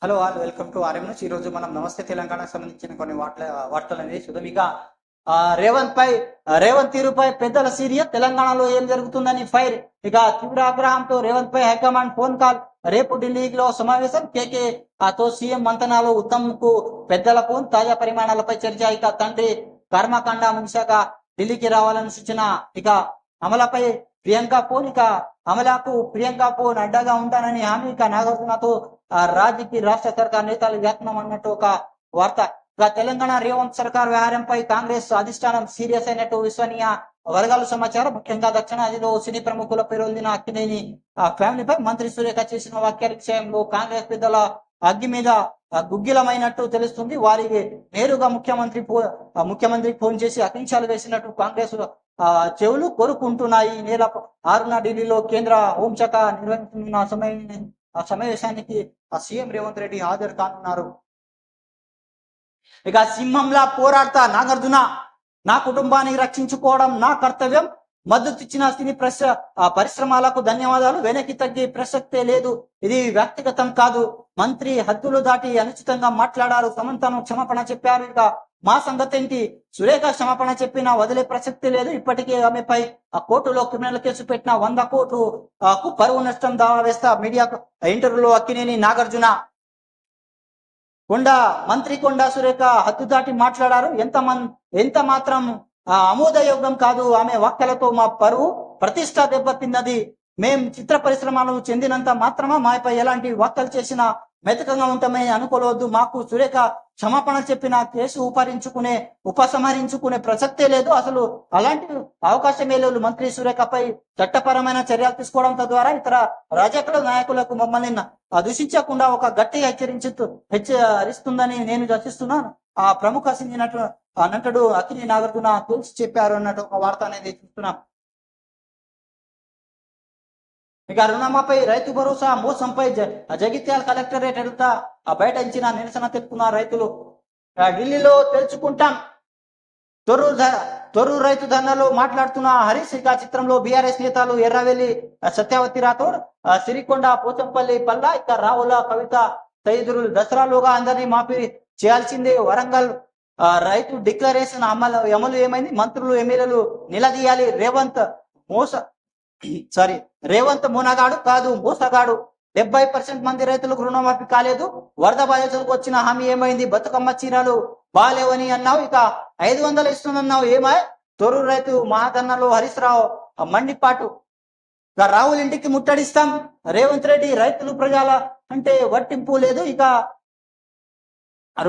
Hello all welcome to RM news. ఈ రోజు మనం నమస్తే తెలంగాణకు సంబంధించిన కొన్ని వార్తలు అనేది చూద్దాం. ఇక రేవంత్ తీరుపై పెద్దల సీరియస్, తెలంగాణలో ఏం జరుగుతుందని ఫైర్. ఇక తీవ్ర ఆగ్రహంతో రేవంత్ పై హైకమాండ్ ఫోన్ కాల్. రేపు ఢిల్లీలో సమావేశం. కేకే తో సీఎం మంతనాలు. ఉత్తమ్ కు పెద్దల ఫోన్. తాజా పరిమాణాలపై చర్చ. ఇక తండ్రి కర్మకాండ ముగిశాక ఢిల్లీకి రావాలని సూచన. ఇక అమలపై ప్రియాంక ఫోన్. ఇక అమలాకు ప్రియాంక ఫోన్ అడ్డగా ఉంటానని హామీ. ఇక నాగార్జునతో రాజకీయ రాష్ట్ర సర్కార్ నేతలు యత్నం అన్నట్టు ఒక వార్త. ఇక తెలంగాణ రేవంత్ సర్కార్ వ్యవహారంపై కాంగ్రెస్ అధిష్టానం సీరియస్ అయినట్టు విశ్వనీయ వర్గాలు సమాచారం. ముఖ్యంగా దక్షిణాదిలో సినీ ప్రముఖుల పేరొందిన అక్కినేని ఫ్యామిలీపై మంత్రి సురేఖ చేసిన వ్యాఖ్యల విషయంలో కాంగ్రెస్ పెద్దల అగ్గి మీద గుగ్గిలమైనట్టు తెలుస్తుంది. వారికి నేరుగా ముఖ్యమంత్రికి ఫోన్ చేసి అకించాలు వేసినట్టు కాంగ్రెస్ చెవులు కోరుకుంటున్నాయి. ఈ నెల 6న ఢిల్లీలో కేంద్ర హోంశాఖ నిర్వహిస్తున్న సమావేశానికి సీఎం రేవంత్ రెడ్డి హాజరు కానున్నారు. ఇక సింహంలా పోరాడతా నాగార్జున. నా కుటుంబాన్ని రక్షించుకోవడం నా కర్తవ్యం. మద్దతు ఇచ్చిన సినీ పరిశ్రమలకు ధన్యవాదాలు. వెనక్కి తగ్గే ప్రసక్తే లేదు. ఇది వ్యక్తిగతం కాదు. మంత్రి హద్దులు దాటి అనుచితంగా మాట్లాడారు. సమంతను క్షమాపణ చెప్పారు. ఇక మా సంగతి ఏంటి? సురేఖ క్షమాపణ చెప్పినా వదిలే ప్రసక్తి లేదు. ఇప్పటికే ఆమెపై కోర్టులో క్రిమినల్ కేసు పెట్టిన 100 కోట్లకు పరువు నష్టం దావా వేస్తా. మీడియాకు ఇంటర్వ్యూలో అక్కినేని నాగార్జున. మంత్రి కొండా సురేఖ హద్దు దాటి మాట్లాడారు. ఎంత మాత్రం ఆమోదయోగం కాదు. ఆమె వ్యాఖ్యలతో మా పరువు ప్రతిష్ట దెబ్బతిన్నది. మేం చిత్ర పరిశ్రమలకు చెందినంత మాత్రమా మాపై ఎలాంటి వ్యాఖ్యలు చేసినా మెతకంగా ఉంటామని అనుకోవద్దు. మాకు సురేఖ క్షమాపణ చెప్పిన కేసు ఉపసంహరించుకునే ప్రసక్తే లేదు. అసలు అలాంటి అవకాశమే లేదు. మంత్రి సురేఖపై చట్టపరమైన చర్యలు తీసుకోవడం తద్వారా ఇతర రాజకీయ నాయకులకు మమ్మల్ని దూషించకుండా ఒక గట్టి హెచ్చరిస్తుందని నేను దర్శిస్తున్నాను. ఆ ప్రముఖ సినీ నటుడు అక్కినేని నాగార్జున తేల్చి చెప్పారు అన్నట్టు ఒక వార్త అనేది చూస్తున్నాం. ఇక రుణమాపై రైతు భరోసా మోసంపై జగిత్యాల కలెక్టరేట్ ఎదుట బైఠాయించిన నిరసన తెలుపుకున్న రైతులు. ఢిల్లీలో తెలుసుకుంటాం. తొర్రూరు రైతు ధర్నాలో మాట్లాడుతున్న హరీష్. ఇక చిత్రంలో బీఆర్ఎస్ నేతలు ఎర్రవెల్లి సత్యవతి రాథోడ్, సిరికొండ పోచంపల్లి పల్లా, ఇక రావుల కవిత తదితరులు. దసరాలోగా అందరినీ మాఫీ చేయాల్సిందే. వరంగల్ రైతు డిక్లరేషన్ అమలు ఏమైంది? మంత్రులు ఎమ్మెల్యేలు నిలదీయాలి. రేవంత్ మునగాడు కాదు, మోసగాడు. 70% మంది రైతులకు రుణమాఫీ కాలేదు. వరద బాధితులకు వచ్చిన హామీ ఏమైంది? బతుకమ్మ చీరలు బాలేవని అన్నావు. ఇక 500 ఇస్తుందన్నావు. ఏమాయ్? తొర్రూరు రైతు మహాధర్నాలో హరీష్ రావు మండిపాటు. ఇక రాహుల్ ఇంటికి ముట్టడిస్తాం. రేవంత్ రెడ్డి రైతులు ప్రజల అంటే వర్తింపు లేదు. ఇక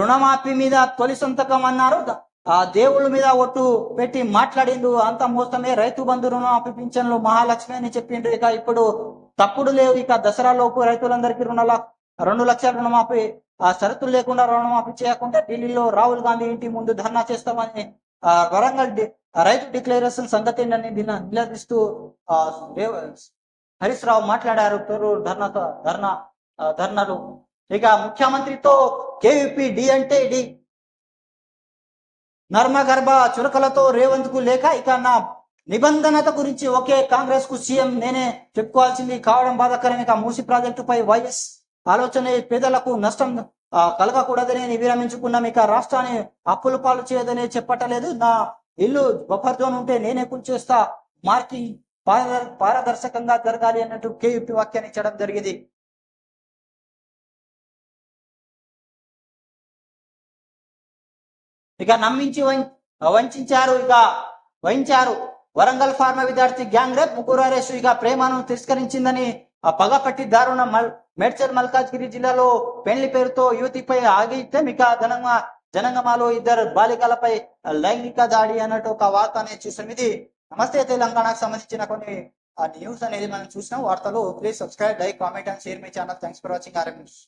రుణమాఫీ మీద తొలి సంతకం అన్నారు. ఆ దేవుళ్ళ మీద ఒట్టు పెట్టి మాట్లాడిండు. అంత మోసమే. రైతు బంధు రుణమాఫీ పింఛన్లు మహాలక్ష్మి అని చెప్పిండ్రు. ఇక ఇప్పుడు తప్పుడు లేవు. ఇక దసరాలోపు రైతులందరికీ 2 లక్షల రుణమాఫీ షరతులు లేకుండా రుణమాఫీ చేయకుండా ఢిల్లీలో రాహుల్ గాంధీ ఇంటి ముందు ధర్నా చేస్తామని వరంగల్ రైతు డిక్లరేషన్ సంగతి నిలదీస్తూ హరీష్ రావు మాట్లాడారు. ధర్నాలు. ఇక ముఖ్యమంత్రితో కేవీపీ డి అంటే డి. నర్మగర్భ చురకలతో రేవంత్ కు లేక. ఇక నా నిబంధనత గురించి ఒకే కాంగ్రెస్ కు సీఎం నేనే చెప్పుకోవాల్సింది కావడం బాధాకరం. ఇక మూసి ప్రాజెక్టుపై వైఎస్ ఆలోచన పేదలకు నష్టం కలగకూడదని విరమించుకున్నాం. ఇక రాష్ట్రాన్ని అప్పుల పాలు చేయదని చెప్పటలేదు. నా ఇల్లు బఫర్ జోన్ ఉంటే నేనే కూల్చేస్తా. మార్కింగ్ పారదర్శకంగా జరగాలి అన్నట్టు కేవీపీ వ్యాఖ్యానించడం జరిగింది. ఇక నమ్మించి వంచారు. వహించారు. వరంగల్ ఫార్మా విద్యార్థి గ్యాంగ్ రేప్, 3 అరెస్టు. ఇక ప్రేమను తిరస్కరించిందని పగపట్టి దారుణ మేడ్చల్ మల్కాజ్గిరి జిల్లాలో పెళ్లి పేరుతో యువతిపై ఆగితే. ఇక జనంగమాలో 2 బాలికలపై లైంగిక దాడి అన్నట్టు ఒక వార్త అనేది చూసాం. ఇది నమస్తే తెలంగాణకు సంబంధించిన కొన్ని న్యూస్ అనేది మనం చూసినాం. వార్తలు. Please subscribe, like, comment and share my channel. Thanks for watching RM news.